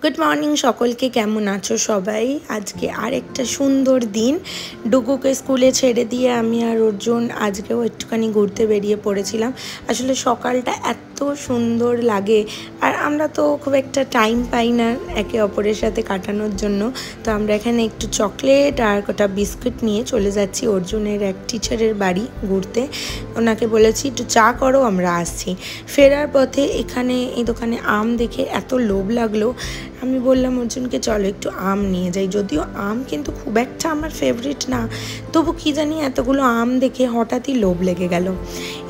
Good morning सकलके केमन आछो सबाई। आज के आरेकटा सुंदर दिन डुगुके स्कूले छेड़े दिए आमी आर अर्जुन आजकेও एकटुखानी घुरते बेरिये पड़ेछिलाम। आसले सकालटा एत सुंदर लागे और आमरा तो खूब एक टाइम पाई ना एके अपरेर साथे काटानोर जोन्नो। तो आमरा एखाने एकटु चकलेट और कटा बिस्कुट निये चले जाচ্ছি अर्जुनेर एक टीचारेर बाड़ी घुरते। ओनाके बोलेছি একটু চা করো আমরা আসছি। ফেরার পথে এখানে এই দোকানে আম দেখে এত লোভ লাগলো, আমি বললাম অর্জুনকে চলো একটু আম নিয়ে যাই। যদিও আম কিন্তু খুব একটা আমার ফেভারিট না, তবু কি জানি এতগুলো আম দেখে হঠাৎই লোভ লেগে গেল।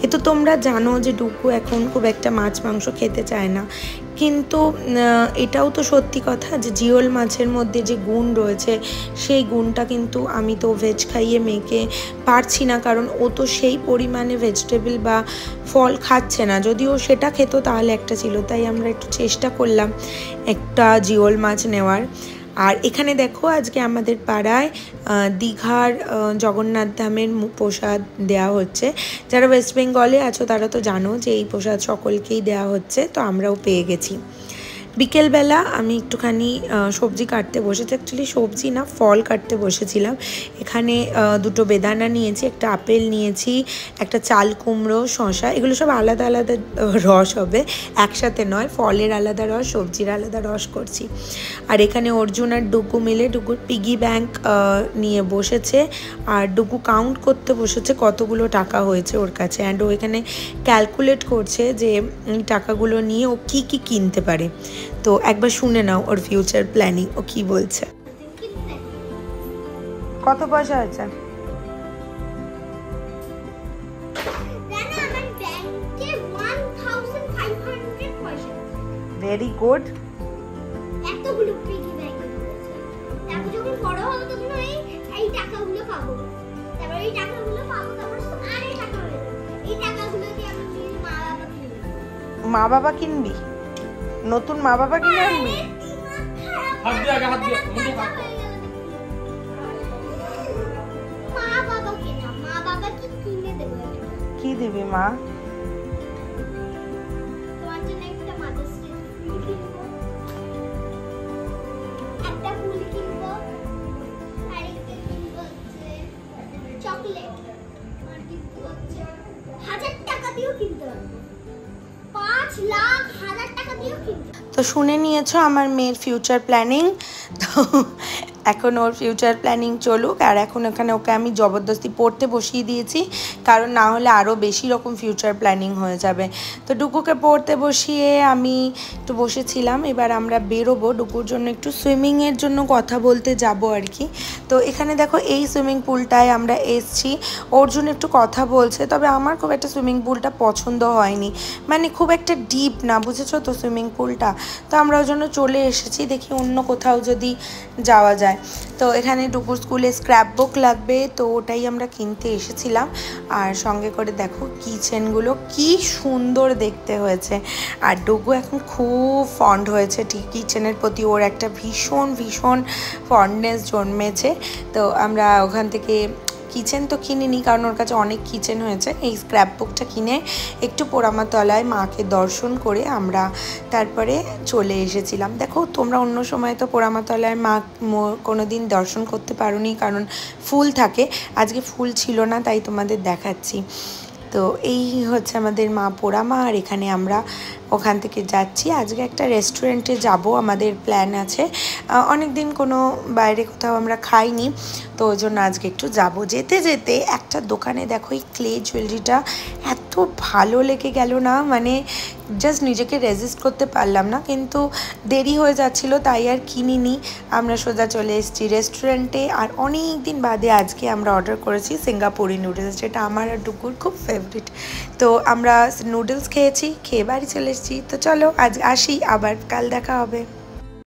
এ তো তোমরা জানো যে ডুগু এখন খুব একটা মাছ মাংস খেতে চায় না, কিন্তু এটাও তো সত্যি কথা যে জিওল মাছের মধ্যে যে গুণ রয়েছে সেই গুণটা কিন্তু আমি তো ভেজ খাইয়ে মেয়েকে পারছি না, কারণ ও তো সেই পরিমাণে ভেজিটেবল বা ফল খাচ্ছে না। যদিও সেটা খেত তাহলে একটা ছিল, তাই আমরা একটু চেষ্টা করলাম একটা জিওল মাছ নেওয়ার। আর এখানে দেখো আজকে আমাদের পাড়ায় দীঘার জগন্নাথ ধামের প্রসাদ দেওয়া হচ্ছে। যারা ওয়েস্ট বেঙ্গলে আছো তারা তো জানো যে এই প্রসাদ সকলকেই দেওয়া হচ্ছে, তো আমরাও পেয়ে গেছি। বিকেলবেলা আমি একটুখানি সবজি কাটতে বসেছি, অ্যাকচুয়ালি সবজি না ফল কাটতে বসেছিলাম। এখানে দুটো বেদানা নিয়েছি, একটা আপেল নিয়েছি, একটা চাল কুমড়ো, শসা, এগুলো সব আলাদা আলাদা রস হবে, একসাথে নয়। ফলের আলাদা রস, সবজির আলাদা রস করছি। আর এখানে অর্জুন আর ডুগু মিলে ডুগুর পিগি ব্যাংক নিয়ে বসেছে, আর ডুগু কাউন্ট করতে বসেছে কতগুলো টাকা হয়েছে ওর কাছে। অ্যান্ড ও এখানে ক্যালকুলেট করছে যে টাকাগুলো নিয়ে ও কী কী কিনতে পারে। তো একবার শুনে নাও ওর ফিউচার প্ল্যানিং ও কি বলছে। কত পয়সা আছে? Very good. এতগুলো পিগি ব্যাংক আছে। তারপর যখন বড় হব তখন এই টাকাগুলো পাবো। তারপর এই টাকাগুলো পাবো, তারপর আর এই টাকা হয়ে যাবে। এই টাকাগুলো দিয়ে আমি মা-বাবা কিনবো। মা-বাবা কিনবি? নতুন মা-বাবা কিনে আনবি? হাত দিয়ে আগে হাত দিয়ে মুখে কাট। মা-বাবা কিনা, মা-বাবা কি কিনে দেবে? কি দিবি মা? তোমার জন্য একটা মাদার্স ডে ফুল কিনবো, একটা ফুল কিনবো, আর একটা কিনবো হচ্ছে চকলেট, আর কিনবো হচ্ছে 1000 টাকা দিয়েও কিনতে পারবো। 5 লাখ 1000 টাকা দিয়েও কিনতে। তো শুনে নিয়েছো আমার মেয়ের ফিউচার প্ল্যানিং। তো এখন ওর ফিউচার প্ল্যানিং চলুক। আর এখন এখানে ওকে আমি জবরদস্তি পড়তে বসিয়ে দিয়েছি, কারণ না হলে আরও বেশি রকম ফিউচার প্ল্যানিং হয়ে যাবে। তো ডুগুকে পড়তে বসিয়ে আমি একটু বসেছিলাম। এবার আমরা বেরোবো, ডুগুর জন্য একটু সুইমিংয়ের জন্য কথা বলতে যাব আর কি। তো এখানে দেখো এই সুইমিং পুলটায় আমরা এসছি। অর্জুন একটু কথা বলছে, তবে আমার খুব একটা সুইমিং পুলটা পছন্দ হয়নি, মানে খুব একটা ডিপ না, বুঝেছো তো সুইমিং পুলটা। তো আমরা ওই জন্য চলে এসেছি, দেখি অন্য কোথাও যদি যাওয়া যায়। তো এখানে ডুগুর স্কুলে স্ক্র্যাপ বুক লাগবে, তো ওটাই আমরা কিনতে এসেছিলাম। আর সঙ্গে করে দেখো কিচেনগুলো কি সুন্দর দেখতে হয়েছে। আর ডুগু এখন খুব ফন্ড হয়েছে ঠিক কিচেনের প্রতি, ওর একটা ভীষণ ভীষণ ফন্ডনেস জন্মেছে। তো আমরা ওখান থেকে কিচেন তো কিনিনি, কারণ ওর কাছে অনেক কিচেন হয়েছে। এই স্ক্র্যাপ বুকটা কিনে একটু পোড়ামাতলায় মাকে দর্শন করে আমরা তারপরে চলে এসেছিলাম। দেখো তোমরা অন্য সময় তো পোড়ামাতলায় মা কোনো দিন দর্শন করতে পারোনি, কারণ ফুল থাকে। আজকে ফুল ছিল না, তাই তোমাদের দেখাচ্ছি। তো এই হচ্ছে আমাদের মা পোড়ামা। আর এখানে আমরা ওখান থেকে যাচ্ছি, আজকে একটা রেস্টুরেন্টে যাব, আমাদের প্ল্যান আছে। অনেক দিন কোনো বাইরে কোথাও আমরা খাইনি, তো ওই জন্য আজকে একটু যাব। যেতে যেতে একটা দোকানে দেখো এই ক্লে জুয়েলারিটা এত ভালো লেগে গেল না, মানে জাস্ট নিজেকে রেজিস্ট করতে পারলাম না, কিন্তু দেরি হয়ে যাচ্ছিলো তাই আর কিনিনি। আমরা সোজা চলে এসেছি রেস্টুরেন্টে। আর অনেক দিন বাদে আজকে আমরা অর্ডার করেছি সিঙ্গাপুরি নুডলস, যেটা আমার আর ডুগুর খুব ফেভারিট। তো আমরা নুডলস খেয়েছি, খেয়ে বাড়ি চলে এসেছি। তো চলো আজ আসি, আবার কাল দেখা হবে।